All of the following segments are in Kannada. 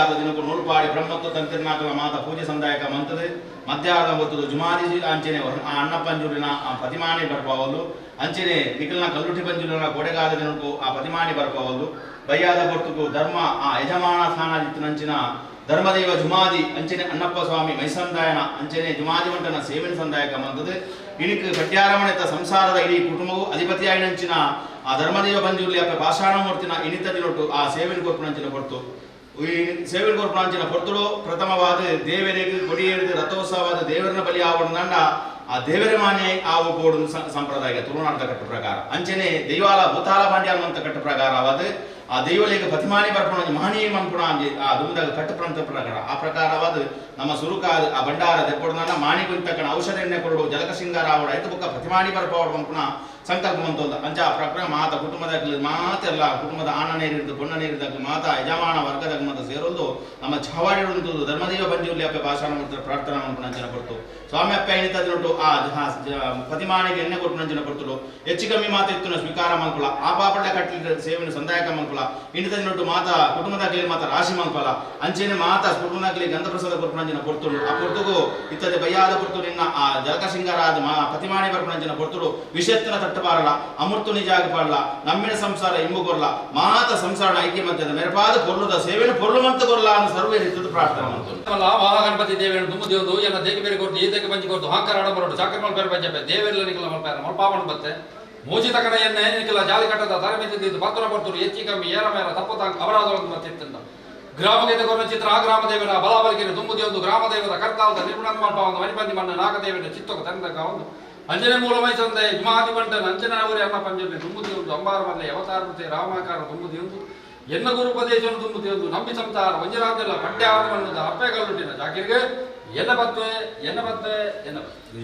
ಕೊಡೆಗಾದ ದಿನಕ್ಕೂ ನೂಲ್ಪಾಡಿ ಬ್ರಹ್ಮತ್ವ ತಂತ್ರನಾಕಲ ಮಾತ ಪೂಜೆ ಸಂದಾಯಕ ಮಂತದೆ ಮಧ್ಯಾಹ್ನ ಹೊತ್ತದು ಜುಮಾರಿ ಅಂಚೆನೆ ಆ ಅಣ್ಣಪ್ಪಂಜೂರಿನ ಆ ಪತಿಮಾನಿ ಬರ್ಪವಲ್ಲು ಅಂಚೆನೆ ನಿಖಲ್ನ ಕಲ್ಲುಟಿ ಪಂಜೂರಿನ ಕೊಡೆಗಾದ ದಿನಕ್ಕೂ ಆ ಪತಿಮಾನಿ ಬರ್ಪವಲ್ಲು ಬಯ್ಯಾದ ಹೊತ್ತುಕು ಧರ್ಮ ಆ ಯಜಮಾನ ಸ್ಥಾನದಿತ್ತಿನಂಚಿನ ಧರ್ಮದೇವ ಜುಮಾದಿ ಅಂಚೆನೆ ಅಣ್ಣಪ್ಪ ಸ್ವಾಮಿ ಮೈಸಂದಾಯನ ಅಂಚೆನೆ ಜುಮಾದಿ ವಂಟನ ಸೇವೆನ ಸಂದಾಯಕ ಮಂತದೆ ಇಣಿಕ್ ಕಟ್ಯಾರಮಣೆತ ಸಂಸಾರದ ಇಡೀ ಕುಟುಂಬವು ಅಧಿಪತಿಯಾಯಿನಂಚಿನ ಆ ಧರ್ಮದೇವ ಬಂಜೂರ್ಲಿ ಅಪ್ಪ ಪಾಷಾಣ ಮೂರ್ತಿನ ಇನಿತದಿನೊಟ್ಟು ಆ ಸೇವೆನ ಕೊರ್ಪುನಂಚಿನ ಕೊಡ್ತು ಈ ಸೇವೆನ ಕೊರ್ಪುನಂಚಿನ ಕೊಡ್ತುಡು ಪ್ರಥಮವಾದ ದೇವರಿಗೆ ಕೊಡಿಯೇರಿದ ರಥೋತ್ಸವದ ದೇವರನ್ನ ಬಲಿ ಆವರಣದಂಡ ಆ ದೇವರ ಮಾನ್ಯ ಆವು ಬೋಡು ಸಂಪ್ರದಾಯ ತುಳುನಾಟದ ಕಟ್ಟು ಪ್ರಕಾರ ಅಂಚೆನೆ ದೈವಾಲ ಭೂತಾಲ ಬಾಂಡ್ಯ ಅನ್ನುವಂಥ ಕಟ್ಟು ಪ್ರಕಾರವಾದ ಆ ದೈವಲಿಗೆ ಪ್ರತಿಮಾನಿ ಬರ್ಪಣ ಮಹನೀ ಮನ್ಪುಣ ಆ ದುಮ್ದಾಗ ಕಟ್ಟುಪ್ರಂತ ಪ್ರಕಾರ ಆ ಪ್ರಕಾರವಾದ ನಮ್ಮ ಸುರುಕ ಆ ಭಂಡಾರ ದೆಪ್ಪೊಡನ ಮಾಣಿ ಕುಂತಕ್ಕನ ಔಷಧ ಎಣ್ಣೆ ಕೊರಡು ಜಲಕ ಸಿಂಗಾರ ಆವಡ ಐದು ಬುಕ್ಕ ಪ್ರತಿಮಾನಿ ಬರ್ಪವಡ ಪಂಪುಣ ಸಂಕಲ್ಪ ಮಂತೋದ ಅಂಚ ಆ ಪ್ರಕಾರ ಮಾತ ಕುಟುಂಬದಾಗ ಮಾತೆಲ್ಲ ಕುಟುಂಬದ ಆಣ ನೀರಿದ್ದು ಪೊಣ್ಣ ನೀರಿದಾಗ ಮಾತ ಯಜಮಾನ ವರ್ಗದಾಗ ಮಾತ ಸೇರೊಂದು ನಮ್ಮ ಛವಾಡಿರುವಂತು ಧರ್ಮದೇವ ಬಂಜೂರ್ಲಿ ಅಪ್ಪ ಭಾಷಣ ಮಾಡ್ತಾರೆ ಪ್ರಾರ್ಥನಾ ಮಂಪುಣಂಚನ ಕೊಡ್ತು ಸ್ವಾಮಿ ಅಪ್ಪ ಎಣಿತದಿನೊಟ್ಟು ಆ ಪ್ರತಿಮಾನಿಗೆ ಎಣ್ಣೆ ಕೊಟ್ಟು ನಂಚಿನ ಕೊಡ್ತಳು ಹೆಚ್ಚು ಕಮ್ಮಿ ಮಾತ ಎತ್ತುನ ಸ್ವೀಕಾರ ಮಲ್ಪಲ ಆ ಪಾಪಡ್ಲ ಕಟ್ಟಲಿ ಸೇವೆನ ಸಂದಾಯಕ ಮಲ್ಪಲ ಇಂಡಿತದಿನೊಟ್ಟು ಮಾತ ಕುಟುಂಬದಾಗಲಿ ಮಾತ ರಾಶಿ ಮಲ್ಪಲ ಅಂಚೆನೆ ಮಾತ ಕುಟುಂಬದಾಗಲಿ ಗಂಧಪ್ರಸಾದ ಕೊರ್ಪುನಂಚಿನ ಕೊಡ್ತಳು ಆ ಕೊಡ್ತುಗು ಇತ್ತದೆ ಬಯ್ಯಾದ ಕೊಡ್ತು ನಿನ್ನ ಆ ಜಲಕ ಸಿಂಗಾರ ಆದ ಪ್ರತಿಮಾನಿ ಬರ್ಪುನಂಚಿನ ಕೊಡ್ತಳು ವಿಷಯತ್ತಿನ ತಟ್ಟಬಾರಲ್ಲ ಅಮೃತು ನಿಜ ಆಗಬಾರಲ್ಲ ನಮ್ಮಿನ ಸಂಸಾರ ಇಂಬುಗೊರ್ಲ ಮಾತ ಸಂಸಾರ ಐಕ್ಯ ಮಧ್ಯದ ಮೆರಪಾದ ಪೊರ್ಲುದ ಸೇವೆನ ಪೊರ್ಲು ಮಂತ ಕೊರ್ಲ ಅನ್ನು ಸರ್ವೇ ರೀತಿಯ ಪ್ರಾರ್ಥನೆ ಮಾಡ್ತಾರೆ ಮಹಾಗಣಪತಿ ದೇವೇನು ತುಂಬುದಿಯೋದು ಎಲ್ಲ ದೇಗೆ ಬೇರೆ ಕೊಟ್ಟು ಈತೆಗೆ ಬಂಜಿ ಕೊಟ್ಟು ಹಾಕರ ಆಡಬರೋಡು ಚಾಕರ ಮಲ್ಪೇರು ಬಂಜಪ್ಪೆ ದೇವೆಲ್ಲ ನಿಖಲ ಮಲ್ಪೇರ ಮಲ್ಪಾವಣ ಬತ್ತೆ ಮೂಜಿ ತಕನ ಎಣ್ಣೆ ನಿಖಲ ಜಾಲಿ ಕಟ್ಟದ ತರಬೇತಿದ್ದು ಪತ್ರ ಬರ್ತರು ಹೆಚ್ಚಿ ಕಮ್ಮಿ ಏರ ಮೇರ ತಪ್ಪು ತಾಂಗ ಅಪರಾಧ ಒಂದು ಬತ್ತಿತ್ತಂತ ಗ್ರಾಮಗೀತೆ ಕೊರನ ಚಿತ್ರ ಆ ಗ್ರಾಮ ದೇವರ ಬಲಾಬಲಿಕೆ ತುಂಬುದಿಯೊಂದು ಗ್ರಾಮ ದೇವರ ಕರ್ತಾವದ ನಿರ್ಗುಣ ಮಲ್ಪಾವನ ಮಣಿಪಂದಿ ಮಣ್ಣ ನಾಗದೇವನ ಚಿತ್ತಕ ತಂದಕ ಒಂದು ಅಂಜನೆ ಮೂಲ ಮೈಸಂದೆ ಜುಮಾದಿ ಬಂಟನ ಅಂಜನೆ ಅವರೇ ಅನ್ನ ಪಂಜನೆ ತುಂಬುದಿಯೊಂದು ಅಂಬಾರ ಮಲ್ಲೆ ಅವತಾರತೆ ರಾಮಾಕಾರ ತುಂಬುದಿಯೊಂದು ಎನ್ನ ಗುರುಪದೇಶವನ್ನು ತುಂಬುದಿಯೊಂದು ನಂಬಿ ಸಂತಾರ ವಂಜರಾಜೆಲ್ಲ ಪಟ್ಯಾವರ ಮಣ್ಣದ ಅಪ್ಪೆಗಲ್ಲುಟ್ಟಿನ ಜಾಕಿರಿಗೆ ಎನ್ನ ಬತ್ತವೆ ಎನ್ನ ಬತ್ತವೆ ಎನ್ನ ಬತ್ತವೆ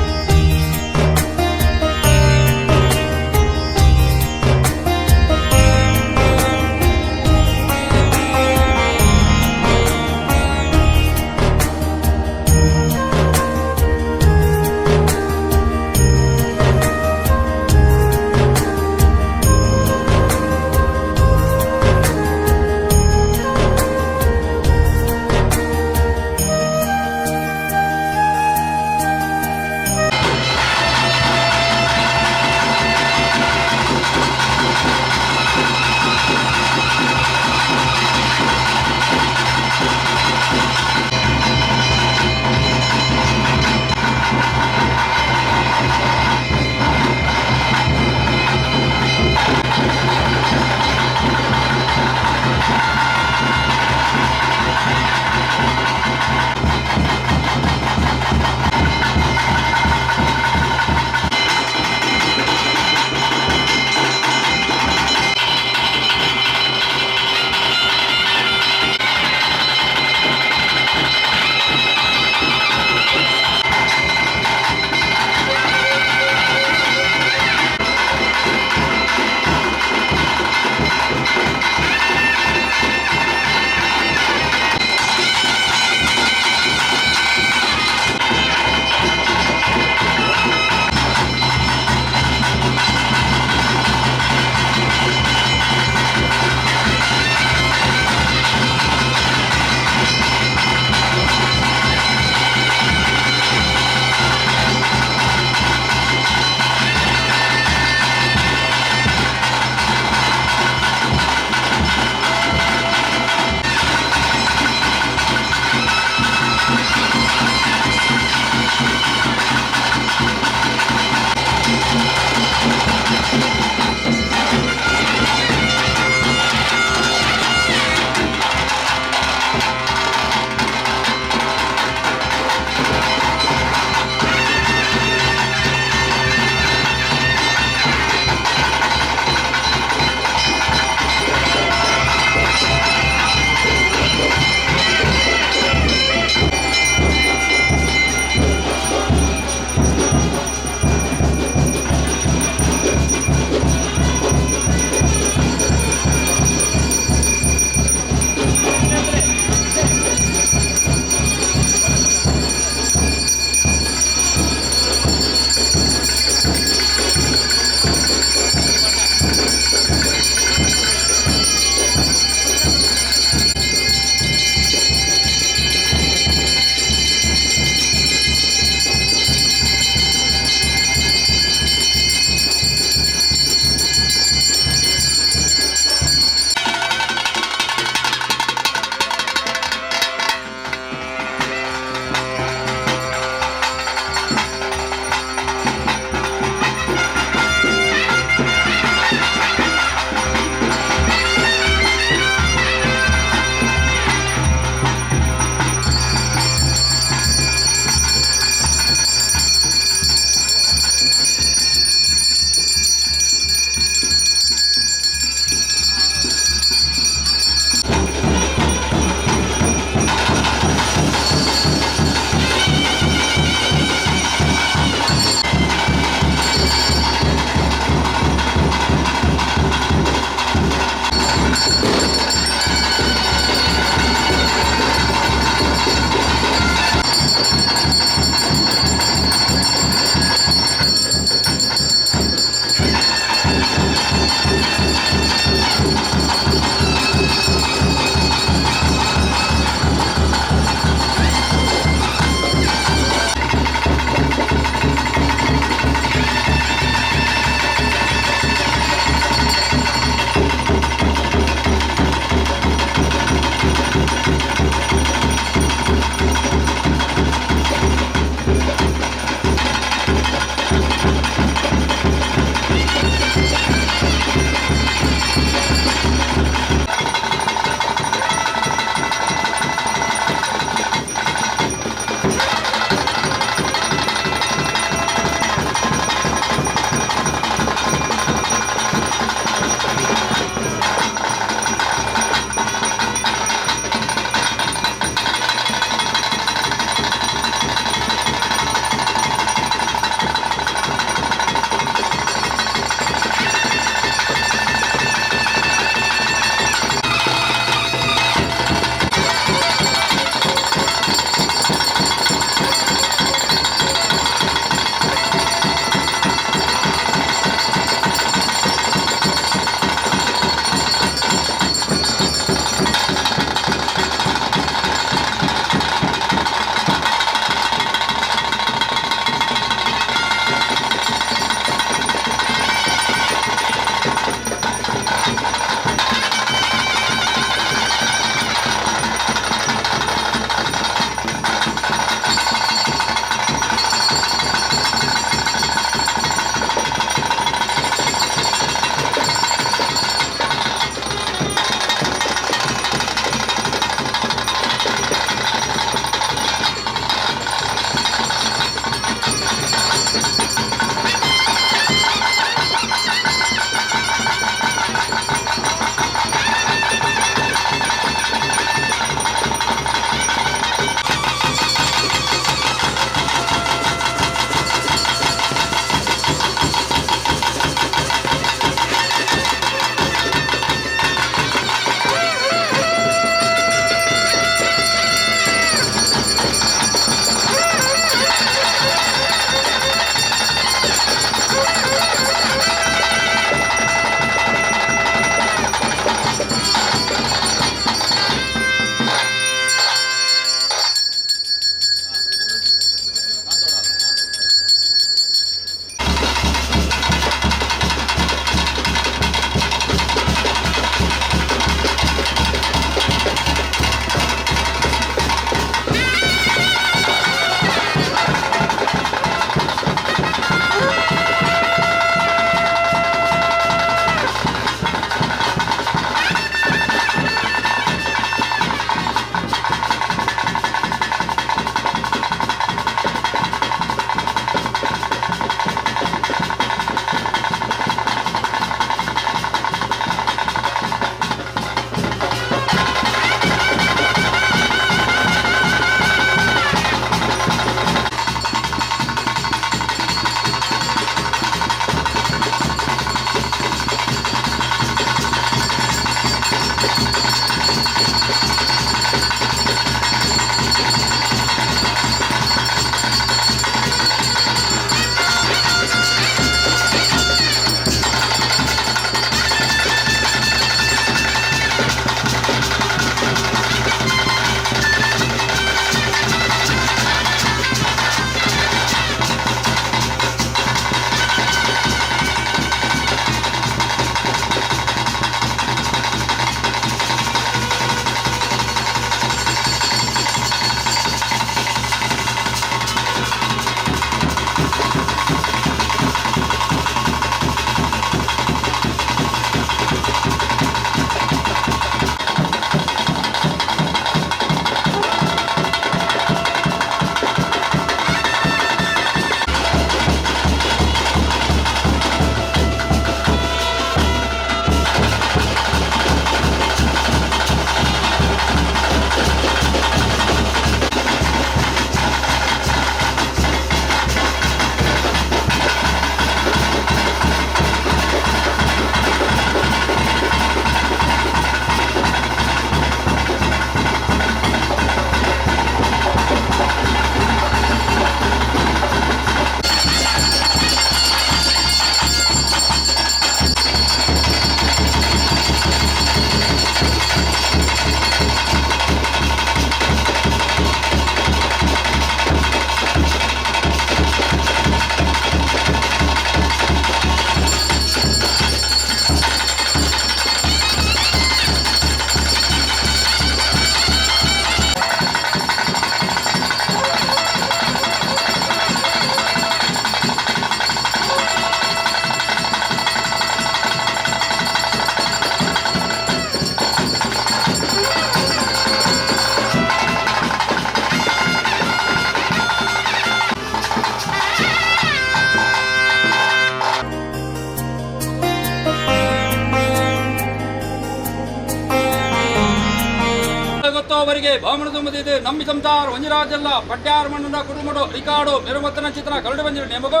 ಬತ್ತೋವರಿಗೆ ಬಾಮಣ ತುಂಬದಿದೆ ನಮ್ಮಿ ಸಂಸಾರ ಒಂಜಿರಾಜಲ್ಲ ಪಡ್ಯಾರ ಮಣ್ಣನ ಕುಟುಂಬಡು ರಿಕಾರ್ಡು ಮೆರುಮತ್ತನ ಚಿತ್ರ ಕರಡು ಬಂದಿರು ನೇಮಗು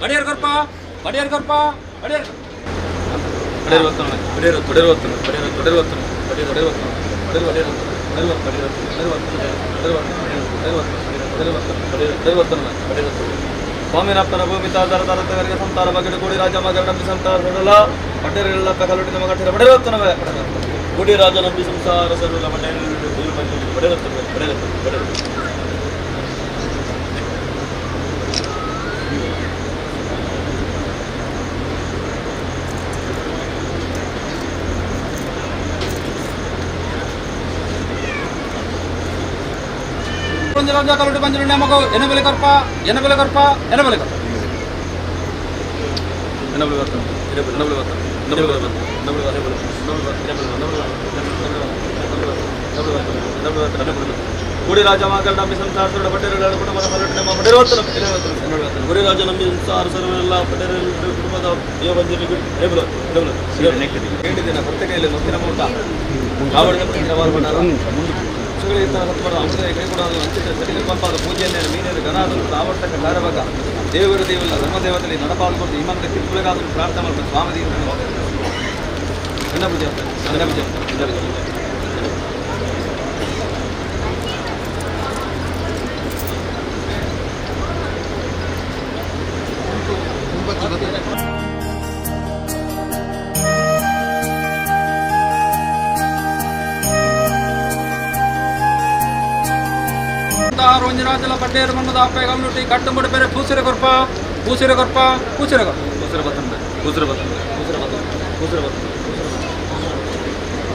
ಬಡಿಯರ್ ಕೊರ್ಪ ಬಡಿಯರ್ ಕೊರ್ಪ ಬಡಿಯರ್ ಸ್ವಾಮಿನಾಥನ ಭೂಮಿತ ದರದರದವರಿಗೆ ಸಂತಾರ ಬಗೆಡು ಕೂಡಿ ರಾಜ ಮಗರ ನಂಬಿ ಸಂತಾರ ಸರಳ ಪಟೇರೆಲ್ಲ ಕಲುಟಿನ ಮಗಟ್ಟಿರ ಬಡಿರುತ್ತನವೆ ಕೂಡಿ ರಾಜ ನಂಬಿ ಸಂಸಾರ ಸರಳ ಬಡಿರುತ್ತವೆ ರಾಜ ಕರಡು ಬಂದಿರು ನೇಮಗು ಎನಬೆಲೆ ಕೊರ್ಪ ಎನಬೆಲೆ ಕೊರ್ಪ ಎನಬೆಲೆ ಕೊರ್ಪ ಗುಡಿ ರಾಜ ಮಗರ ನಂಬಿ ಸಂಸಾರ ಸರಳ ಪಟೇರೆಲ್ಲ ಕುಟುಂಬದ ಹೊರಟನೆ ಬಡಿರುತ್ತನೆ ಗುಡಿ ರಾಜ ನಂಬಿ ಸಂಸಾರ ಸರಳ ಪಟೇರೆಲ್ಲ ಕುಟುಂಬದ ಬಂದಿರು ಹೇಳಿದ್ದೇನೆ ಹೊತ್ತೆ ಕೈಯಲ್ಲಿ ಮೊತ್ತಿನ ಮೂಟ ಅಂಶದ ಕೈ ಕೂಡ ಸರಿಗೆ ಪಂಪಾದ ಪೂಜೆಯನ್ನೇ ಮೀನೇರು ಗನಾದರು ಆವರ್ತಕ ಕಾರ್ಯವಾಗ ದೇವರು ದೇವಲ್ಲ ಧರ್ಮದೇವದಲ್ಲಿ ನಡೆಪಾಲ್ಕೊಂಡು ಇಮ್ಮಂತ ಕಿರುಕುಳಗಾದರೂ ಪ್ರಾರ್ಥನೆ ಮಾಡ್ತಾರೆ ಸ್ವಾಮಿ ದೇವರು ಒಂಜಿರಾಜಲ ಪಡ್ಡೇರು ಮಣ್ಣದ ಅಪ್ಪೆ ಕಲ್ಲುಟಿ ಕಟ್ಟು ಮುಡಿಪೆರೆ ಪೂಸಿರೆ ಕೊರ್ಪ ಪೂಸಿರೆ ಕೊರ್ಪ ಪೂಸಿರೆ ಕೊರ್ಪ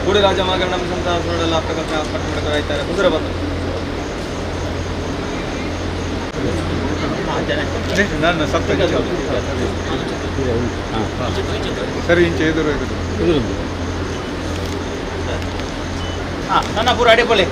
ಕೂಡಿ ರಾಜ ಮಗರ ನಮ್ಮ ಸಂತಾನ ಸರಳ ಅಪ್ಪ ಕಟ್ಟು ಮುಡಿತಾರೆ ಪೂಸಿರೆ ಬತ್ತ ನಾನು ಸಪ್ತ ಸರಿ ಇಂಚೆ ಎದುರು ನನ್ನ ಪೂರ ಅಡಿಪೊಲೆ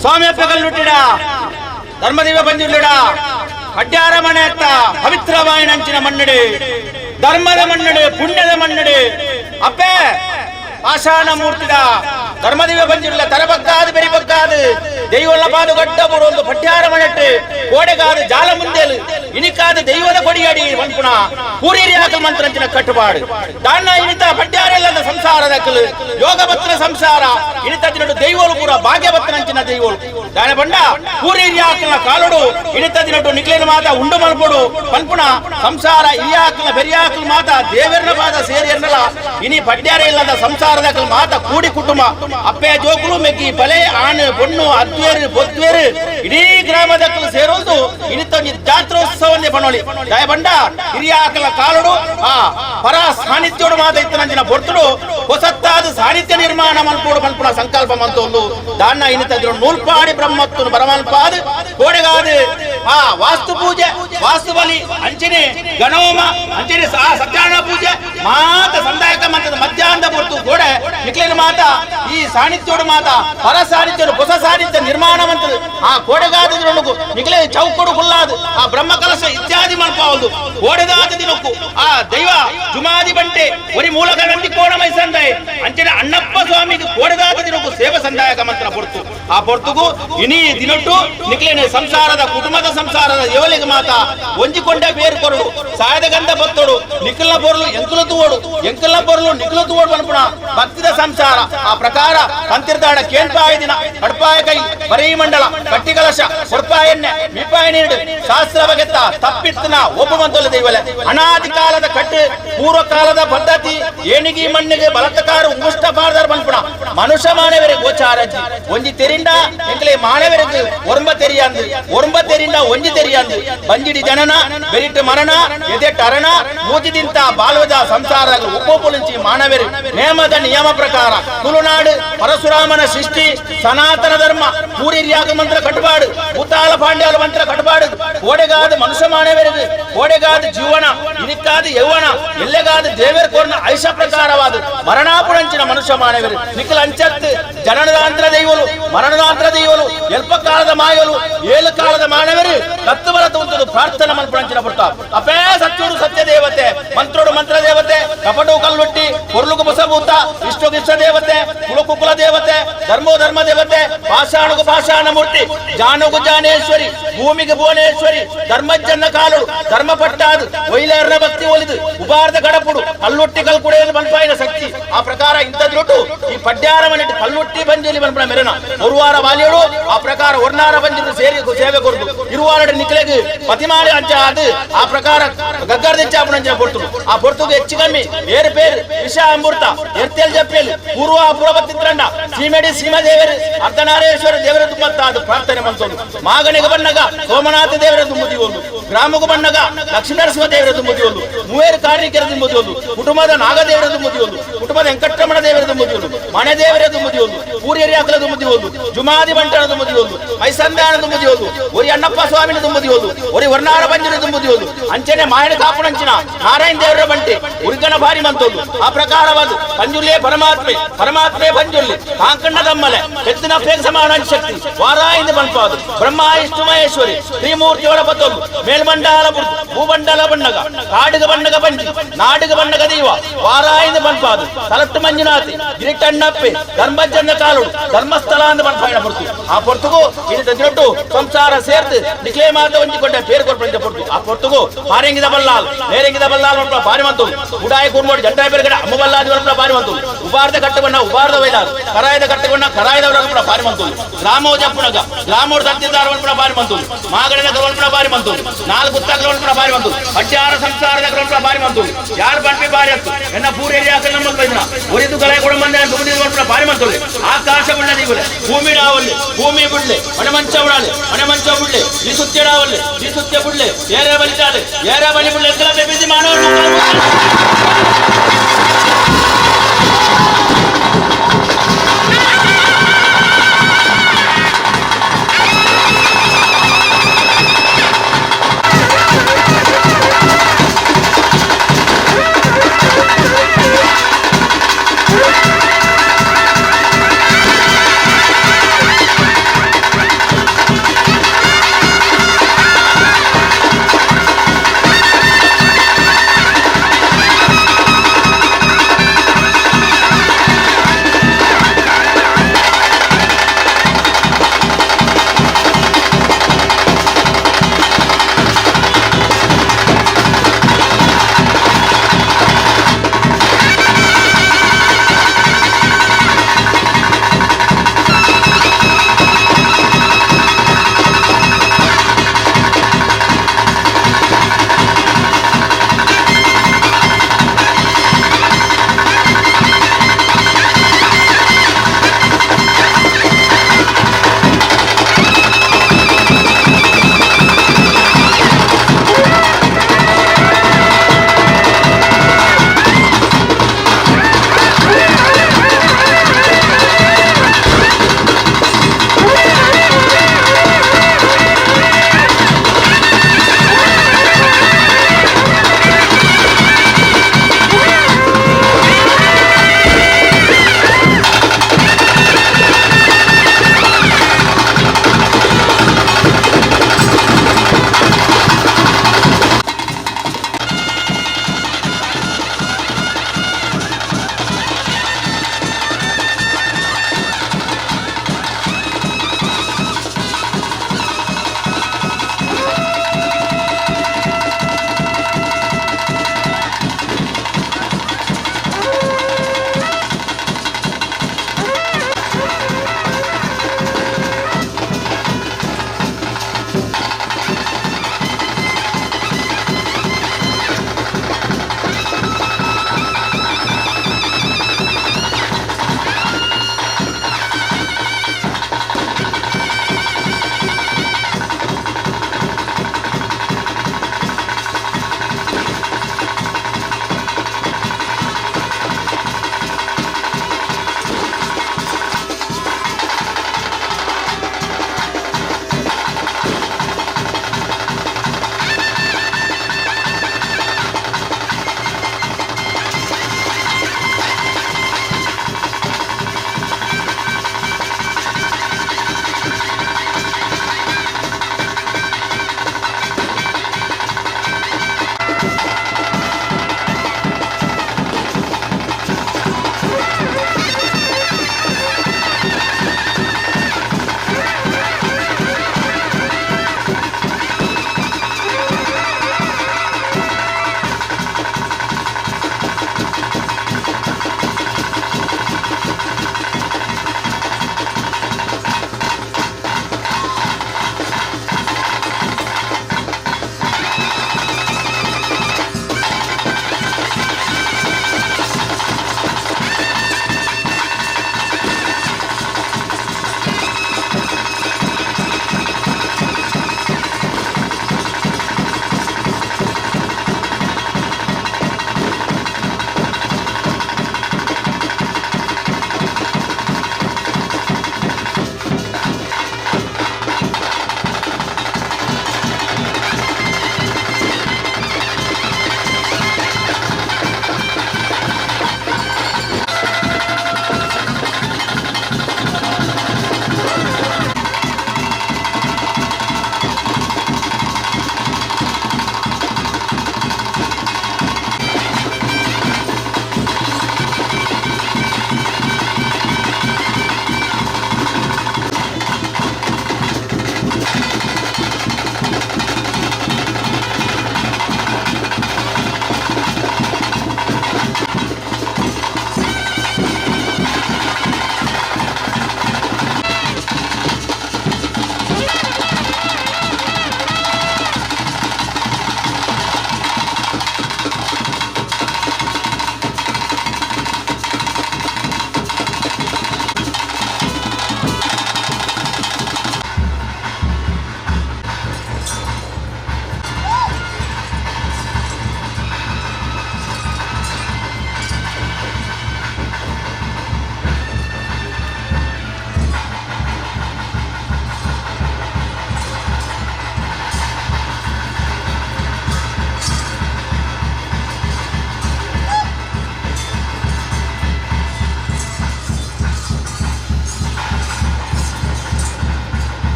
ಸ್ವಾಮಿ ಕಲ್ಲುಟ್ಟಿಡ ಧರ್ಮದಿವ ಬಂಜುಲ್ಲಿಡ ಅಡ್ಯಾರ ಮನೆ ಅತ್ತ ಪವಿತ್ರವಾಯಿನಂಚಿನ ಮಣ್ಣಡೆ ಧರ್ಮದ ಮಣ್ಣಡೆ ಪುಣ್ಯದ ಮಣ್ಣಡೆ ಅಪ್ಪೆ ಆಶಾನ ಮೂರ್ತಿದ ಧರ್ಮದಿವ ಬಂಜುಲ್ಲ ತರಬಕ್ಕಾದು ಬೆರಿಬಕ್ಕಾದು ದೈವಲ್ಲ ಪಾದು ಗಡ್ಡ ಬರೋದು ಪಟ್ಯಾರ ಮನೆಟ್ಟು ಕೋಡೆಗಾದು ಜಾಲ ಮುಂದೇಲು ಇನಿಕಾದ ದೈವದ ಕೊಡಿಯಡಿ ಮನ್ಪುಣ ಪೂರಿರಿ ಹಾಕಲ್ ಮಂತ್ರಂಚಿನ ಕಟ್ಟುಪಾಡು ದಾನ ಇನಿತ ಪಟ್ಯಾರೆಲ್ಲದ ಸಂಸಾರದಕ್ಕಲು ಯೋಗ ಭತ್ರ ಸಂಸಾರ ಇನಿತ ದಿನಡು ದೈವಲು ಪೂರ ಭಾಗ್ಯ ಭತ್ರಂಚಿನ ದೈವಲು ದಾನ ಬಂಡ ಪೂರಿರಿ ಹಾಕಲ್ನ ಕಾಲೋಡು ಇನಿತ ದಿನಡು ನಿಕ್ಲೇನ ಮಾತ ಉಂಡು ಮಲ್ಪೋಡು ಮನ್ಪುಣ ಸಂಸಾರ ಈ ಹಾಕಲ್ನ ಬೆರಿ ಹಾಕಲ್ ಮಾತ ದೇವರನ ಪಾದ ಸೇರಿ ಎನ್ನಲ ಇನಿ ಪಟ್ಯಾರೆ ಇಲ್ಲದ ಸಂಸಾರದಕ್ಕಲು ಮಾತ ಕೂಡಿ ಕುಟುಂಬ ಅಪ್ಪೆ ಜೋಕುಲು ಮೆಕ್ಕಿ ಬಲೆ ಆಣು ಬೊಣ್ಣು ಅದ್ವೇರು ಬೊದ್ವೇರು ಇಡೀ ಗ್ರಾಮದಕ್ಕಲು ಸೇರೋದು ಇನಿತ ಜಾತ್ರೋತ್ಸವನ್ನೇ ಬಣ್ಣೋಳಿ ದಯ ಬಂಡ ಹಿರಿಯ ಹಾಕಲ ಕಾಲುಡು ಆ ಪರ ಸಾನ್ನಿಧ್ಯೋಡು ಮಾತ ಇತ್ತನಂಚಿನ ಬೊರ್ತುಡು ಹೊಸತ್ತಾದ ಸಾನ್ನಿಧ್ಯ ನಿರ್ಮಾಣ ಮಲ್ಪೋಡು ಮಲ್ಪುಣ ಸಂಕಲ್ಪ ಮಂತೊಂದು ದಾನ ಇನಿತ ನೂಲ್ಪಾಡಿ ಬ್ರಹ್ಮತ್ತು ಬರಮಲ್ಪಾದ ಕೋಡೆಗಾದು ಆ ವಾಸ್ತು ಪೂಜೆ ವಾಸ್ತು ಬಲಿ ಅಂಚನೆ ಗಣೋಮ ಅಂಚನೆ ಸತ್ಯನಾರಾಯಣ ಪೂಜೆ ಮಾತ ಸಂದಾಯಕ ಮಂತ್ರದ ಮಧ್ಯಾಹ್ನದ ಹೊರತು ಗೋಡೆ ನಿಕ್ಲೇನ ಮಾತ ಈ ಸಾನ್ನಿಧ್ಯೋಡು ಮಾತ ಪರ ಸಾನ್ನಿಧ್ಯ ಹೊಸ ಸಾನ್ನಿಧ್ಯ ನಿರ್ಮಾಣ ಮಂತ್ರದ ಆ ಕೋಡೆಗಾದ ನಿಕ್ಲೇ ಚೌಕಡು ಹುಲ್ಲಾದು ಆ ಬ್ರಹ್ಮ ಕಲಶ ಇತ್ಯಾದಿ ಮಲ್ಪಾವದು ಕೋಡೆದಾದ ದಿನಕ್ಕೂ ಆ ದೈವ ಜುಮಾದಿ ಬಂಟೆ ಒರಿ ಮೂಲಕ ನಂದಿ ಕೋಣ ಮೈಸಂದಾಯ ಅಂಚನೆ ಅಣ್ಣಪ್ಪ ಸ್ವಾಮಿಗೆ ಕೋಡೆದಾದ ದಿನಕ್ಕೂ ಸೇವೆ ಸಂದಾಯಕ ಮಂತ್ರ ಪೊರ್ತು ಆ ಪೊರ್ತುಗೂ ಇನಿ ದಿನಟ್ಟು ನಿಕ್ಲೇನೆ ಸಂಸಾರದ ಕುಟುಂಬದ ಸಂಸಾರದ ಏವಲಿಗೆ ಮಾತ ಒಂಜಿಕೊಂಡೆ ಬೇರು ಕೊರಡು ಸಾಯದ ಗಂಧ ಬತ್ತೋಡು ನಿಖಲ್ನ ಬೊರ್ಲು ಎಂಕುಲ ತೂವೋಡು ಎಂಕಲ್ನ ಬೊರ್ಲು ನಿಖಲು ತೂವೋಡು ಅನ್ಪುಣ ಭಕ್ತಿದ ಸಂಸಾರ ಆ ಪ್ರಕಾರ ತಂತಿರ್ದಾಡ ಕೇಳ್ಪಾಯ ದಿನ ಕಡ್ಪಾಯ ಕೈ ಬರೀ ಮಂಡಲ ಕಟ್ಟಿ ಕಲಶ ಕೊಡ್ಪಾಯ ಎಣ್ಣೆ ಮೀಪಾಯ ನೀಡು ಶಾಸ್ತ್ರ ಬಗೆತ್ತ ತಪ್ಪಿತ್ತನ ಒಬ್ಬ ಮಂತೊಲ್ಲ ದೈವಲೆ ಅನಾದಿ ಕಾಲದ ಕಟ್ಟು ಪೂರ್ವ ಕಾಲದ ಪದ್ಧತಿ ಏಣಿಗಿ ಮಣ್ಣಿಗೆ ಬಲತ್ಕಾರ ಉಂಗುಷ್ಟ ಪಾರ್ದಾರ ಬಂದ್ಪುಣ ಮನುಷ್ಯ ಮಾನವರೇ ಗೋಚಾರಜ್ಜಿ ಒಂಜಿ ತೆರಿಂಡ ಎಂಕಲೆ ಮಾನವರಿಗೆ ಒರಂಬ ತೆರಿಯಂದು ಒರಂಬ ತೆರಿಂಡ ಒಂಜಿ ತೆರಿಯಂದು ಬಂಜಿಡಿ ಜನನ ಬೆರಿಟ್ಟು ಮರಣ ಎದೆಟ್ಟು ಅರಣ ಮೂಜಿದಿಂತ ಬಾಲ್ವದ ಸಂಸಾರ ಒಪ್ಪೊಪ್ಪುಲಿಂಚಿ ಮಾನವರು ನೇಮದ ನಿಯಮ ಪ್ರಕಾರ ತುಳುನಾಡು ಪರಶುರಾಮನ ಸೃಷ್ಟಿ ಸನಾತನ ಧರ್ಮ ಪೂರಿರ್ಯಾಗ ಮಂತ್ರ ಕಟ್ಟುಪಾಡು ಭೂತಾಳ ಪಾಂಡ್ಯಾಲ ಮಂತ್ರ ಕಟ್ಟುಪಾಡು ಕೋಡೆಗಾದ ಮನುಷ್ಯ ಮಾನವರಿಗೆ ಕೋಡೆಗಾದ ಜೀವನ ಇನಿಕ್ಕಾದ ಯೌವನ ಎಲ್ಲೆಗಾದ ದೇವರ ಕೋರ್ನ ಐಷ ಪ್ರಕಾರವಾದ ಮರಣಾಪುರಂಚಿನ ಮನುಷ್ಯ ಮಾನವರು ನಿಖಲ್ ಅಂಚತ್ತು ಜನನದಾಂತರ ದೈವಲು ಮರಣದಾಂತರ ದೈವಲು ಎಲ್ಪ ಕಾಲದ ಮಾಯಲು ಏಳು ಕಾಲದ ಮಾನವರು ತತ್ವಬಲ ತೋಂತದು ಪ್ರಾರ್ಥನಾ ಮಲ್ಪುರಂಚಿನ ಪುಟ್ಟ ಅಪೇ ಸತ್ಯರು ಸತ್ಯ ದೇವತೆ ಮಂತ್ರೋಡು ಮಂತ್ರ ದೇವತೆ ಕಪಟು ಕಲ್ಲುಟ್ಟಿ ಕೊರ್ಲುಗು ಬಸಭೂತ ಇಷ್ಟೋಗ ಇಷ್ಟ ದೇವತೆ ಕುಲಕು ಕುಲ ದೇವತೆ ಧರ್ಮೋ ಧರ್ಮ ದೇವತೆ ಪಾಷಾಣುಗು ಪಾಷಾಣ ಮೂರ್ತಿ ಜಾನುಗು ಜಾನೇಶ್ವರಿ ಭೂಮಿಗೆ ಭುವನೇಶ್ವರಿ ಧರ್ಮಜ್ಜನ್ನ ಕಾಲು ಧರ್ಮ ಪಟ್ಟಾದು ವೈಲೇರ್ನ ಭಕ್ತಿ ಒಲಿದು ಉಪಾರ್ಧ ಗಡಪುಡು ಕಲ್ಲುಟ್ಟಿ ಕಲ್ಕುಡೆಯಲ್ಲಿ ಬನ್ಪಾಯಿನ ಶಕ್ತಿ ಆ ಪ್ರಕಾರ ಇಂಥದ್ರೊಟ್ಟು ಈ ಪಡ್ಯಾರ ಮನೆಟ್ಟು ಕಲ್ಲುಟ್ಟಿ ಬಂಜಲಿ ಬನ್ಪಣ ಮೆರನ ಒರುವಾರ ವಾಲಿಯೋಡು ಆ ಪ್ರಕಾರ ಒರ್ನಾರ ಬಂಜಿದ್ದು ಸೇರಿ ಸೇವೆ ಕೊಡುದು ಇರುವಾರ ನಿಕ್ಲೆಗೆ ಪತಿಮಾಡಿ ಅಂಚ ಅದು ಆ ಪ್ರಕಾರ ಗಗ್ಗರ್ದಿಚ್ಚಾಪುಣಂಚಿನ ಪೊರ್ತುಡು ಆ ಪೊರ್ತುಗೆ ಹೆಚ್ಚು ಕಮ್ಮಿ ಏರು ಪೇರು ವಿಷ ಅಮೃತ ಎರ್ತೇಲ್ ಜಪ್ಪೇಲು ಪೂರ್ವ ಪುರಬತ್ತಿದ್ರಂಡ ಸೀಮೆಡಿ ಸೀಮದೇವರು ಅರ್ಧನಾರೇಶ್ವರ ದೇವರ ತುಂಬತ್ತಾದು ಪ್ರಾರ್ಥನೆ ಮಂತೊಂದು ಮಾಗನಿಗೆ ಬಣ್ಣಗ ಸೋಮನಾಥ ದೇವರ ತುಂಬುದಿ ಒಂದು ಗ್ರಾಮಗೂ ಬಣ್ಣಗ ಲಕ್ಷ್ಮೀನರಸಿಂಹ ದೇವರ ತುಂಬುದಿ ಒಂದು ಮೂವೇರು ಕಾರ್ಣಿಕರ ತುಂಬುದಿ ಒಂದು ಕುಟುಂಬದ ನಾಗದೇವರ ತುಂಬುದಿ ಒಂದು ಕುಟುಂಬದ ವೆಂಕಟರಮಣ ದೇವರ ತುಂಬುದಿ ಒಂದು ಮಣದೇವರ ದುಮ್ಮದಿ ಒಂದು ಪೂರಿಯರಿ ಅಕಲ ದುಮ್ಮದಿ ಒಂದು ಜುಮಾದಿ ಬಂಟನ ದುಮ್ಮದಿ ಒಂದು ಮೈಸಂದಾನ ದುಮ್ಮದಿ ಒಂದು ಒರಿ ಅಣ್ಣಪ್ಪ ಸ್ವಾಮಿನ ದುಮ್ಮದಿ ಒಂದು ಒರಿ ವರ್ಣಾರ ಬಂಜನ ದುಮ್ಮದಿ ಒಂದು ಅಂಚನೆ ಮಾಯನ ಕಾಪುಣಂಚಿನ ನಾರಾಯಣ ದೇವರ ಬಂಟೆ ಉರಿಗನ ಭಾರಿ ಮಂತೋದು ಆ ಪ್ರಕಾರವಾದ ಪಂಜುಲ್ಲೆ ಪರಮಾತ್ಮೆ ಪಂಜುಲ್ಲೆ ಕಾಂಕಣ್ಣ ದಮ್ಮಲೆ ಎತ್ತಿನ ಫೇಕ್ ಸಮಾನ ಶಕ್ತಿ ವಾರಾಯಿಂದ ಬನ್ಪಾದು ಬ್ರಹ್ಮ ವಿಷ್ಣು ಮಹೇಶ್ವರಿ ತ್ರಿಮೂರ್ತಿಯೊಳ ಪತ್ತೊಂದು ಮೇಲ್ಮಂಡಲ ಭೂಮಂಡಲ ಬಣ್ಣಗ ಕಾಡಿಗ ಬಣ್ಣಗ ಬಂಜಿ ನಾಡಿಗ ಬಣ್ಣಗ ದೈವ ವಾರಾಯಿಂದ ಬನ್ಪಾದು ತಲಟ್ಟು ಮಂಜುನಾಥಿ ಗಿರಿಟಣ್ಣಪ್ಪೆ ಧರ್ಮಜ್ಜನ ಕಾಲುಡು ಧರ್ಮಸ್ಥಳ ಅಂತ ಬನ್ಪಾಯಿನ ಪೊರ್ತು ಆ ಪೊರ್ತುಗು ಇದು ದಿನಟ್ಟು ಸಂಸಾರ ಸೇರ್ತು ನಿಕ್ಲೇ ಮಾತ ಒಂಜಿಕೊಂಡ ಪೇರು ಕೊಡ್ಪಂಚ ಪೊರ್ತು ಆ ಪೊರ್ತುಗು ಹಾರೆಂಗಿದ ಬಲ್ಲಾಲ್ ನೇರೆಂಗಿದ ಬಲ್ಲಾಲ್ ಹೊರಪ ಬಾರಿ ಮಂತು ಉಡಾಯ ಕೂರ್ಮೋಡಿ ಜಟ್ಟಾಯ ಬೇರೆ ಅಮ್ಮ ಬಲ್ಲಾದಿ ಹೊರಪ ಬಾರಿ ಮಂತು ಉಪಾರ್ದ ಕಟ್ಟಬಣ್ಣ ಉಪಾರ್ದ ವೈದಾರು ಕರಾಯದ ಕಟ್ಟಬಣ್ಣ ಕರಾಯದ ಹೊರಪ ಬಾರಿ ಮಂತು ಗ್ರಾಮೋಜ ಪುಣಗ ಗ್ರಾಮೋಡ್ ತಂತಿದ್ದಾರ ಹೊರಪ ಬಾರಿ ಮಂತು ಮಾಗಡನ ಹೊರಪ ಬಾರಿ ಮಂತು ನಾಲ್ಕು ಗುತ್ತಾಕ ಹೊರಪ ಬಾರಿ ಮಂತು ಅಡ್ಡಾರ ಸಂಸಾರದ ಹೊರಪ ಬಾರಿ ಮಂತು ಯಾರು ಬಂಪಿ ಬಾರಿ ಹತ್ತು ಎನ್ನ ಪೂರ ಏರಿಯಾ ನಮ್ಮ ಬೈದಿನ ಒರಿದು ಗಲಾಯ ಕೊಡ ಮಂದ ದುಡಿದ ಹೊರಪ ಬಾರಿ ಮಂತು ಆಕಾಶ ಬಣ್ಣ ನೀವಲೆ ಭೂಮಿ ಡಾವಲ್ಲಿ ಭೂಮಿ ಬಿಡ್ಲೆ ಮನೆ ಮಂಚ ಉಡಾಲೆ ಮನೆ ಮಂಚ ಬಿಡ್ಲೆ ಈ ಸುತ್ತಿ ಡಾವಲ್ಲಿ ಈ ಸುತ್ತಿ ಬಿಡ್ಲೆ ಏರೇ ಬಲಿತಾದೆ ಏರೇ ಬಲಿ ಬಿಡ್ಲೆ ಎತ್ತಲ ಬೇಬಿಸಿ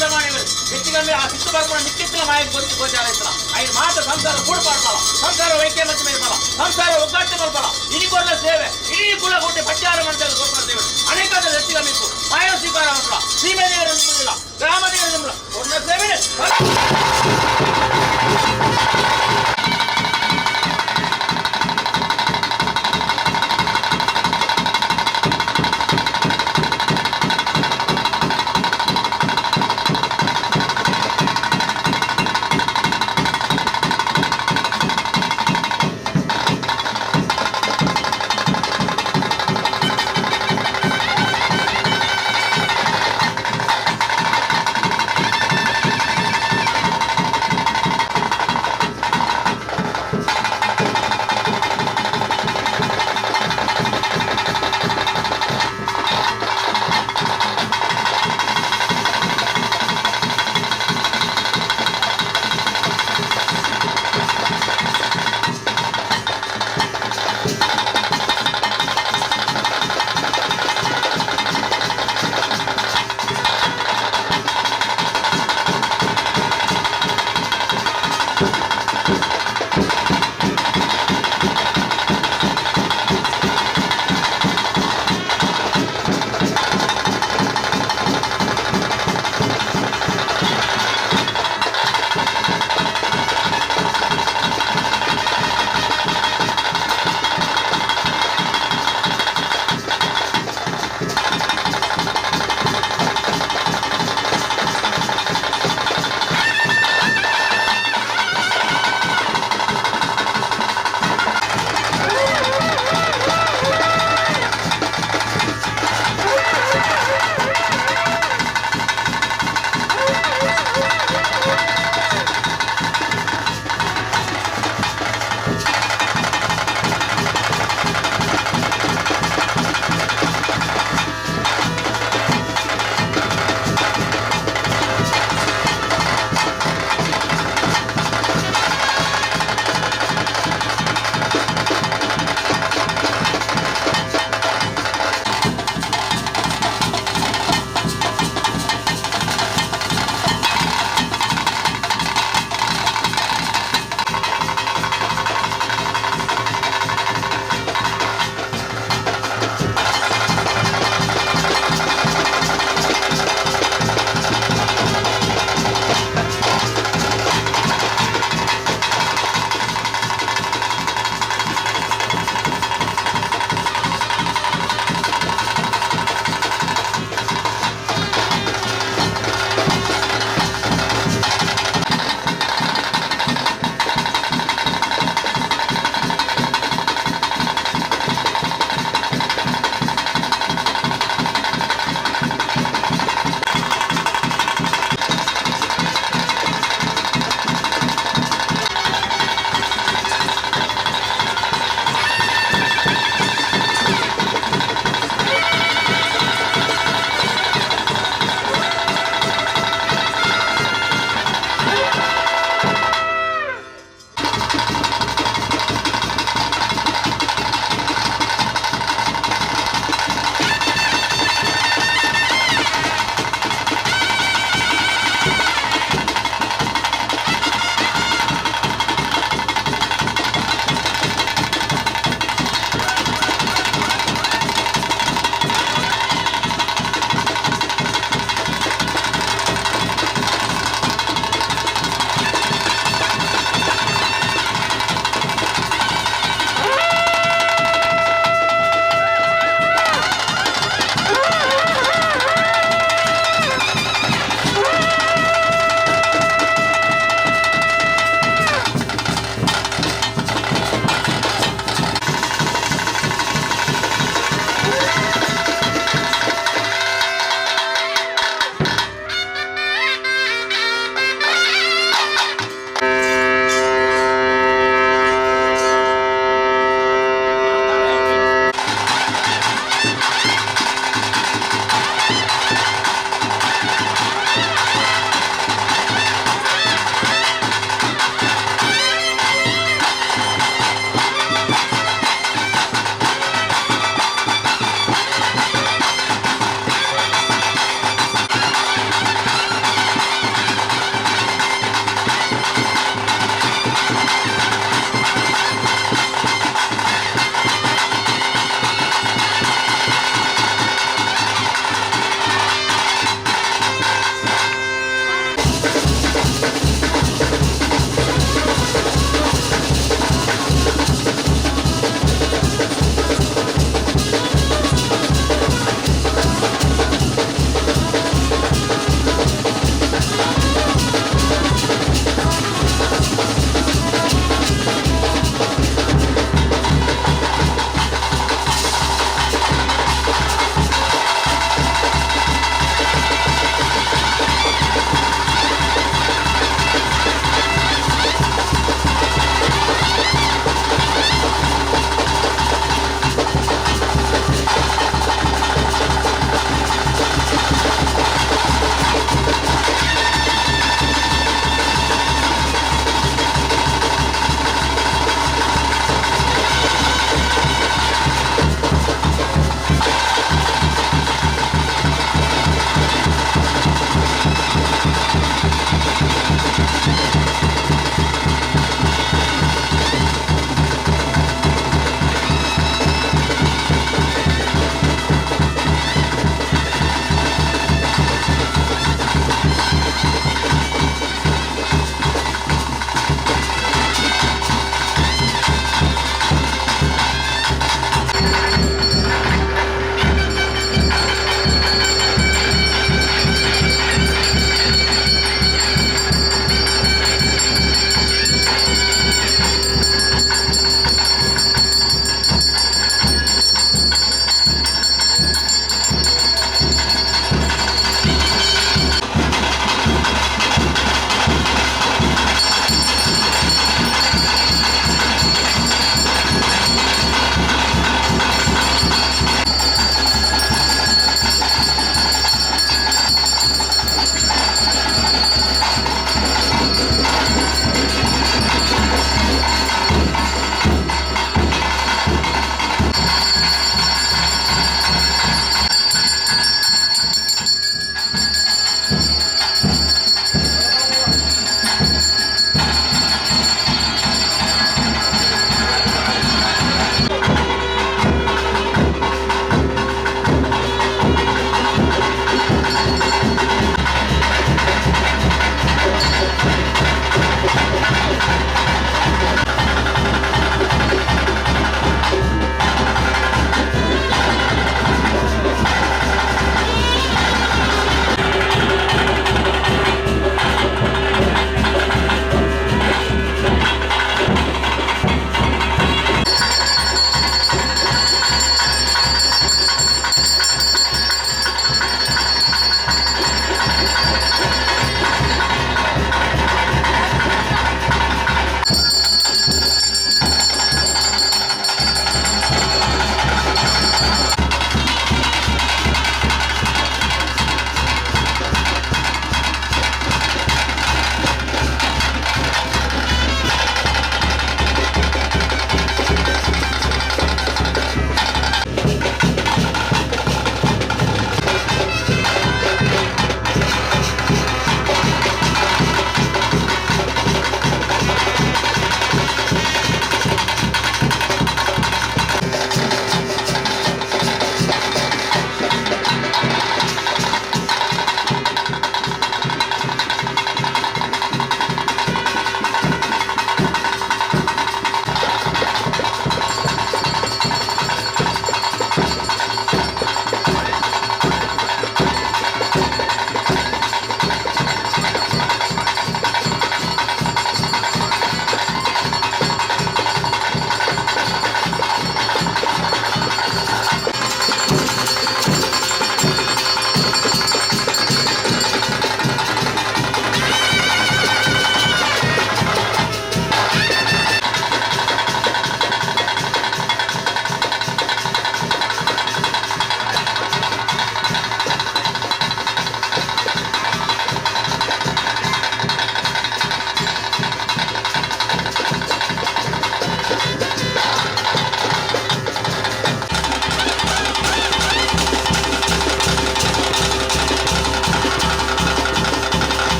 ಕೆಲಸ ಮಾಡಿ ಹೆಚ್ಚಿಗೆ ಆ ಸಿಟ್ಟು ಬರ್ಕೊಂಡು ನಿಕ್ಕಿತ್ತಿನ ಮಾಹಿತಿ ಗೊತ್ತು ಗೋಚಾರ ಇತ್ತಲ್ಲ ಐದು ಮಾತ್ರ ಸಂಸಾರ ಕೂಡ್ಪಾಡ್ಬಲ್ಲ ಸಂಸಾರ ವೈದ್ಯ ಮತ್ತು ಮೇಲ್ಬಲ್ಲ ಸಂಸಾರ ಒಗ್ಗಟ್ಟು ಮಲ್ಬಲ್ಲ ಇನಿಕೊಲ್ಲ ಸೇವೆ ಇಡೀ ಕುಲ ಕೊಟ್ಟು ಪಟ್ಟಾರ ಮಂತ್ರದ ಗೋಪಾಲ ಸೇವೆ ಅನೇಕ ಹೆಚ್ಚಿಗೆ ಮಿಕ್ಕು ಮಾಯ ಸ್ವೀಕಾರ ಮಾಡಲ್ಲ ಸೀಮೆ ದೇವರ ನಿಮ್ಮದಿಲ್ಲ ಗ್ರಾಮ ದೇವರ ನಿಮ್ಮಲ್ಲ ಒಳ್ಳೆ ಸೇವೆ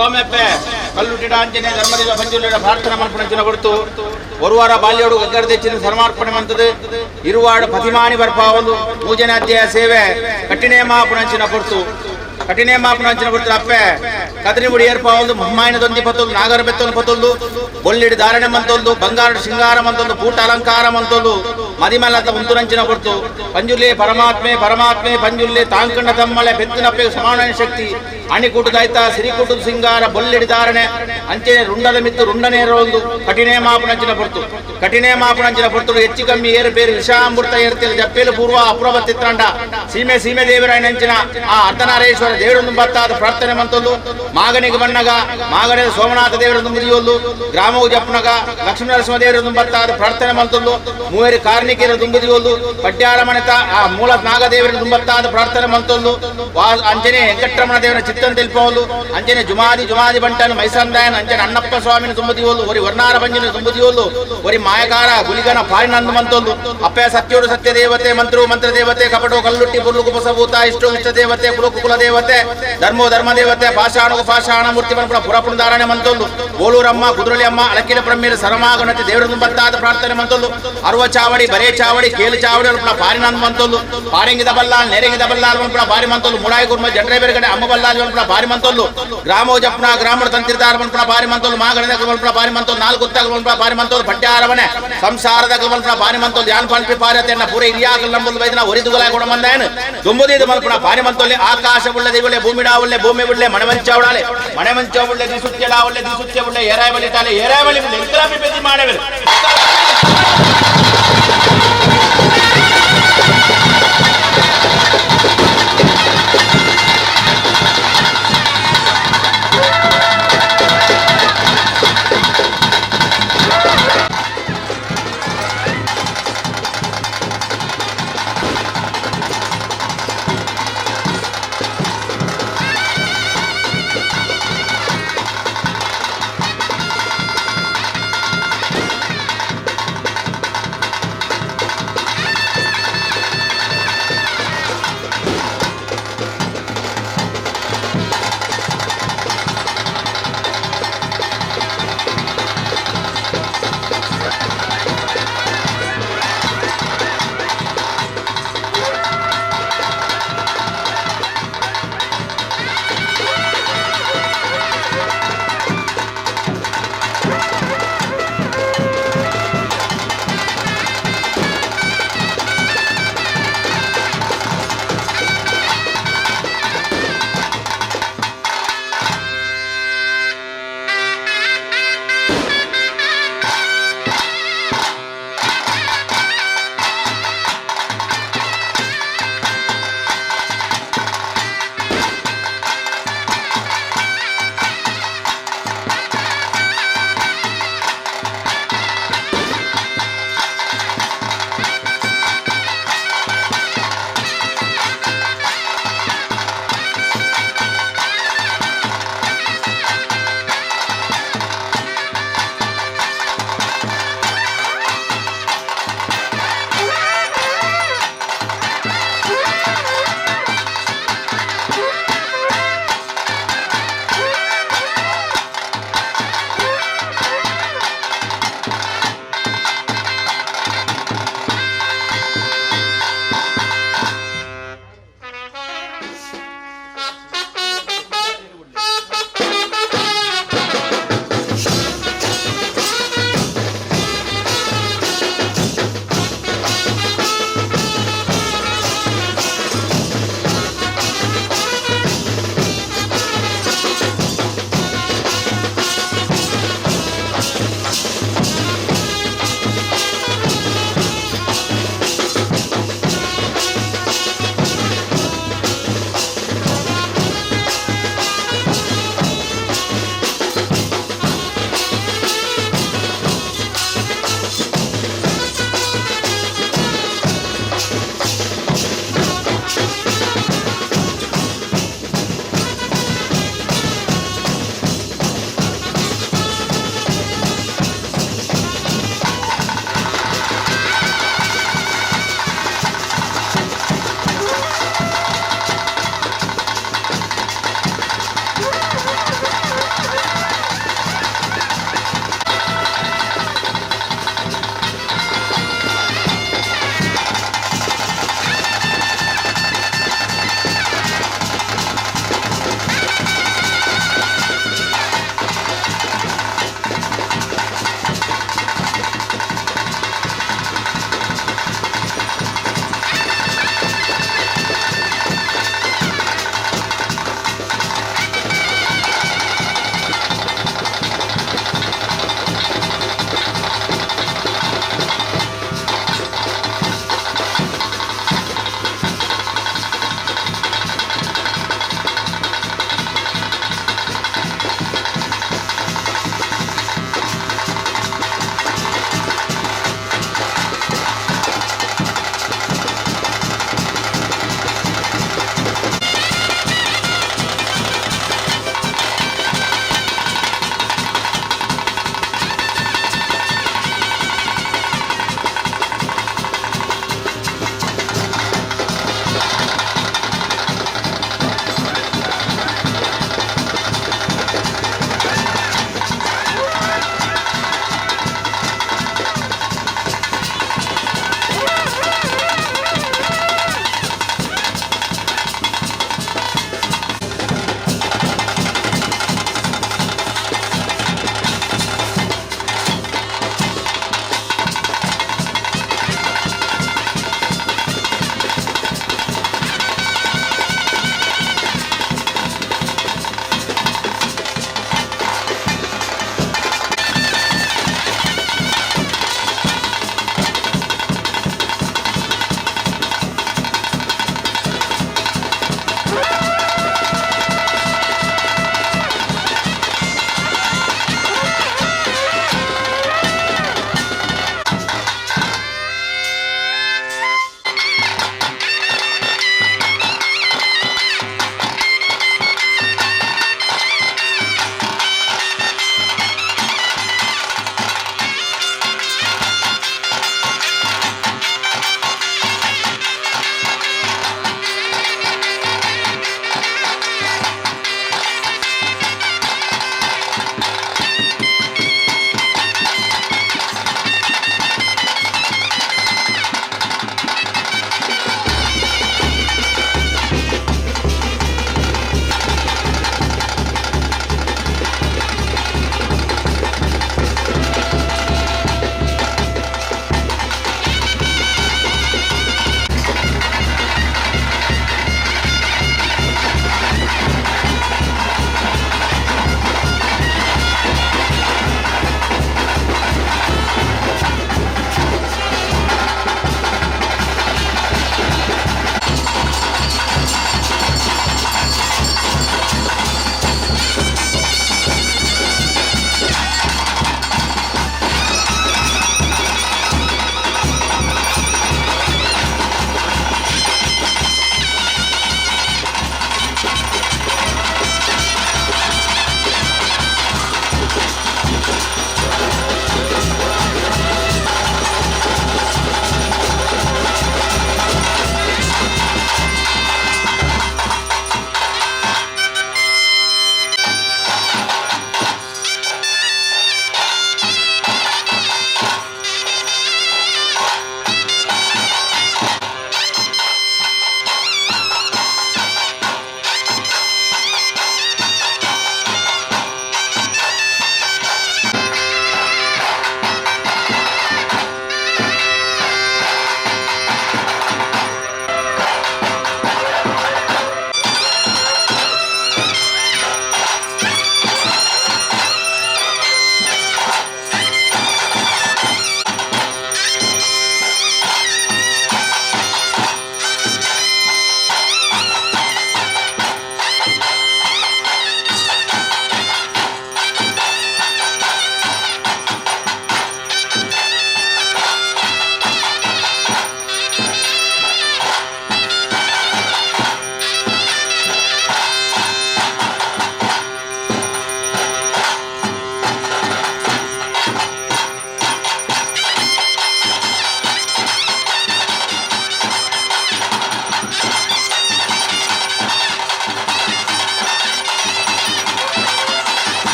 ಸೋಮೆಪ್ಪೆ ಕಲ್ಲುಟಿಡ ಅಂಜನೆ ಧರ್ಮದ ಪಂಜುಲಿಡ ಪ್ರಾರ್ಥನಾ ಮಲ್ಪಣಂಚಿನ ಕೊಡ್ತು ಒರುವಾರ ಬಾಲ್ಯೋಡು ಗಗ್ಗರದೆಚ್ಚಿನ ಸಮರ್ಪಣೆ ಮಂತದು ಇರುವಾಡು ಪತಿಮಾನಿ ಬರ್ಪಾವಲು ಪೂಜನೆ ಅಧ್ಯಾಯ ಸೇವೆ ಕಠಿಣೆ ಮಾಪುಣಂಚಿನ ಕೊಡ್ತು ಕಠಿಣೆ ಮಾಪುಣಂಚಿನ ಕೊಡ್ತು ಅಪ್ಪೆ ಕದರಿಬುಡಿ ಏರ್ಪಾವಲು ಮಹಮಾಯಿನ ದೊಂದಿ ಪತ್ತೊಂದು ನಾಗರ ಬೆತ್ತೊಂದು ಪತ್ತೊಂದು ಬೊಳ್ಳಿಡಿ ಧಾರಣೆ ಮಂತೊಂದು ಬಂಗಾರ ಶೃಂಗಾರ ಮಂತೊಂದು ಪೂಟ ಅಲಂಕಾರ ಮಂತೊಂದು ಮದಿಮಲ್ಲದ ಮುಂತುರಂಚಿನ ಕೊಡ್ತು ಪಂಜುಲ್ಲೆ ಪರಮಾತ್ಮೆ ಪರಮಾತ್ಮೆ ಪಂಜುಲ್ಲೆ ತಾಂಕಂಡ ತಮ್ಮಳೆ ಬೆತ್ತಿನಪ್ಪೆ ಸಮಾನ ಶಕ್ತಿ ಅಣಿಕೂಟು ದಾಯ್ತ ಸಿರಿಕುಟು ಸಿಂಗಾರ ಬೊಳ್ಳಿಡಿ ಧಾರಣೆ ಅಂಚೆನೆ ರುಂಡದ ಮಿತ್ತು ರುಂಡನೇರೊಂದು ಕಠಿಣೆ ಮಾಪುಣಂಚಿನ ಪೊರ್ತು ಕಠಿಣೆ ಮಾಪುಣಂಚಿನ ಪೊರ್ತು ಹೆಚ್ಚು ಕಮ್ಮಿ ಏರು ಬೇರು ವಿಷಾಮೃತ ಏರ್ತಿಲ್ಲ ಜಪ್ಪೇಲು ಪೂರ್ವ ಅಪೂರ್ವ ಚಿತ್ರಂಡ ಸೀಮೆ ಸೀಮೆ ದೇವರಾಯನಂಚಿನ ಆ ಅರ್ಧನಾರೇಶ್ವರ ದೇವರೊಂದು ಬತ್ತಾದ ಪ್ರಾರ್ಥನೆ ಮಂತೊಂದು ಮಾಗನಿಗೆ ಬಣ್ಣಗ ಮಾಗನ ಸೋಮನಾಥ ದೇವರೊಂದು ಮುದಿಯೊಂದು ಗ್ರಾಮವು ಜಪ್ಪನಗ ಲಕ್ಷ್ಮೀ ನರಸಿಂಹ ದೇವರೊಂದು ಬತ್ತಾದ ಪ್ರಾರ್ಥನೆ ಮಂತೊಂದು ಮೂವರು ಕಾರ್ಣಿಕರ ದುಂಬುದಿಯೊಂದು ಪಟ್ಯಾಳ ಮನೆತ ಆ ಮೂಲ ನಾಗದೇವರ ದುಂಬತ್ತಾದ ಪ್ರಾರ್ಥನೆ ಮಂತೊಂದು ಅಂಜನೆ ವೆಂಕಟರಮಣ ದೇವರ ಚಿತ್ತನ್ ತೆಲ್ಪೋಲು ಅಂಜನೆ ಜುಮಾದಿ ಬಂಟನ್ ಮೈಸಂದಾಯನ್ ಅಂಜನೆ ಅಣ್ಣಪ್ಪ ಸ್ವಾಮಿನ ದುಂಬುದಿಯೋಲು ಒರಿ ವರ್ಣಾರ ಬಂಜಿನ ದುಂಬುದಿಯೋಲು ಒರಿ ಮಾಯಕಾರ ಗುಲಿಗನ ಪಾರಿನಂದು ಮಂತೊಂದು ಅಪ್ಪೆ ಸತ್ಯೋಡು ಸತ್ಯ ದೇವತೆ ಮಂತ್ರ ದೇವತೆ ಕಪಟೋ ಕಲ್ಲುಟ್ಟಿ ಬುರ್ಲು ಕುಪಸಭೂತ ಇಷ್ಟ ದೇವತೆ ಕುಲ ದೇವತೆ ಧರ್ಮ ದೇವತೆ ಪಾಷಾಣ ಮೂರ್ತಿ ಪುರಪುಂದಾರಣೆ ಮಂತೊಂದು ಗೋಳೂರಮ್ಮ ಕುದುರಳಿ ಅಮ್ಮ ಅಳಕಿಲ ಬ್ರಹ್ಮೇರ ಸರಮಾಗಣತಿ ದೇವರನ್ನು ಬತ್ತಾದ ಪ್ರಾರ್ಥನೆ ಮಂತೊಂದು ಅರ್ವ ಚಾವಡಿ ಬರೇ ಚಾವಡಿ ಕೇಲು ಚಾವಡಿ ಪಾರಿನಂದು ಮಂತೊಂದು ಪಾರಿಂಗಿದ ಬಲ್ಲಾಲ್ ನೆರೆಂಗಿದ ಬಲ್ಲಾಲ್ ಪಾರಿ ಮಂತೊಂದು ಮುಡಾಯಿ ಗುರ್ಮ ಜನರೇ ಬೇರೆಗಡೆ ಅಮ್ಮ ಬಲ್ಲಾಲ್ ಪಾರಿ ಮಂತೊಂದು ಗ್ರಾಮೋ ಜಪ್ನ ಗ್ರಾಮದ ತಂತ್ರಿದಾರ ಪಾರಿ ಮಂತೊಂದು ಮಾಗಣದ ಪಾರಿ ಮಂತೊಂದು ನಾಲ್ಕು ಉತ್ತ ಪಾರಿ ಮಂತೊಂದು ಪಟ್ಯಾರವಣೆ ಸಂಸಾರದ ಪಾರಿ ಮಂತೊಂದು ಯಾನ್ ಪಂಪಿ ಪಾರತೆಯನ್ನ ಪೂರ ಇರಿಯಾಗಲ್ ನಂಬುದು ವೈದ್ಯನ ಒರಿದುಗಲ ಕೂಡ ಮಂದಾಯನು ದುಂಬುದಿದ ಮಲ್ಪನ ಪಾರಿ ಮಂತೊಲ್ಲಿ ಆಕಾಶ ಉಳ್ಳೆ ದಿಗುಳೆ ಭೂಮಿಡಾ ಉಳ್ಳೆ ಭೂಮಿ ಬಿಡ್ಲೆ ಮಣವಂಚಾವಡಾಲೆ ಮಣವಂಚ ಉಳ್ಳೆ ದಿಸುತ್ಯಲ ಉಳ್ಳೆ ದಿಸುತ್ಯ ಉಳ್ಳೆ ಏರಾವಲಿ ತಾಲೆ ಏರಾವಲಿ ಬಿಡ್ಲೆ ಇಂಕಲಾಬಿ ಬೆದ್ದಿ ಮಾಡಬೇಕು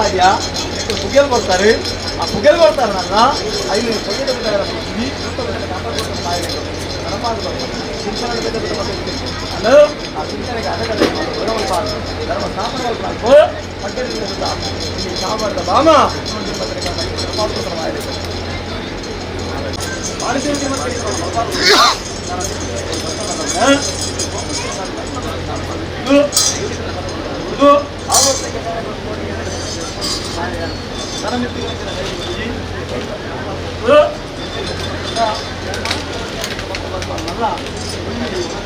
ಸಾಧ್ಯ ಪುಗೆಲ್ ಬರ್ತಾರೆ ಆ ಪುಗೆಲ್ ಬರ್ತಾರೆ ನನ್ನ ಐದು ಪುಗೆಲ್ ಹಲೋ ಆ ಚಿಂತನೆಗೆ ಅಡಗಡೆ ಧರ್ಮ ಸ್ಥಾಪನೆಗಳು ಇಲ್ಲಿ ಕಾಪಾಡಿದ ಬಾಮ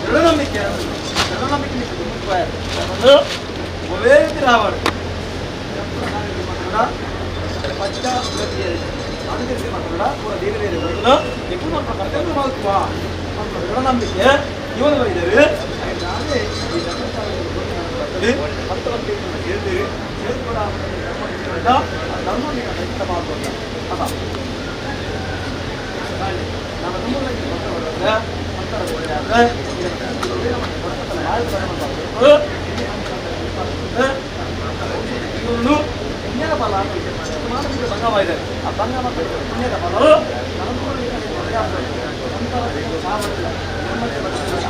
ದೃಢನಂಬಿಕೆ ಒಳ್ಳೆ ರೀತಿ ರಾವಣ ಪಚ್ಚ ಅನುಸರಿಸಿ ಮಾತಾಡ ಪೂರ ದೇವರೇ ఎక్కువ మన కర్తవ్యం మాకు దృఢనంబిಕೆ ಜೀವನ ಇದ್ದೇವೆ ನಾನೇ ಈ ಭಕ್ತರಲ್ಲಿ ಹೇಳ್ತೀವಿ ಸೇರ್ಪಡ ಧರ್ಮ ನೀವು ಖಚಿತ ಮಾಡ್ಬೋದು ಅದ ನಮ್ಮ ನಮ್ಮಲ್ಲಿ ಇವನು ಪುಣ್ಯದ ಫಲ ಮಾನಸಿಕ ಸಂಗಮ ಇದೆ ಆ ಸಂಗಮ ಪುಣ್ಯದ ಫಲ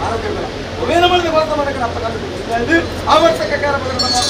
ಆರೋಗ್ಯಗಳ ಒವೇನ ಮಾಡಿದ ಭಾರತ ಮಾಡಕ್ಕೆ ಆವರ್ತಕ ಕಾರ್ಯ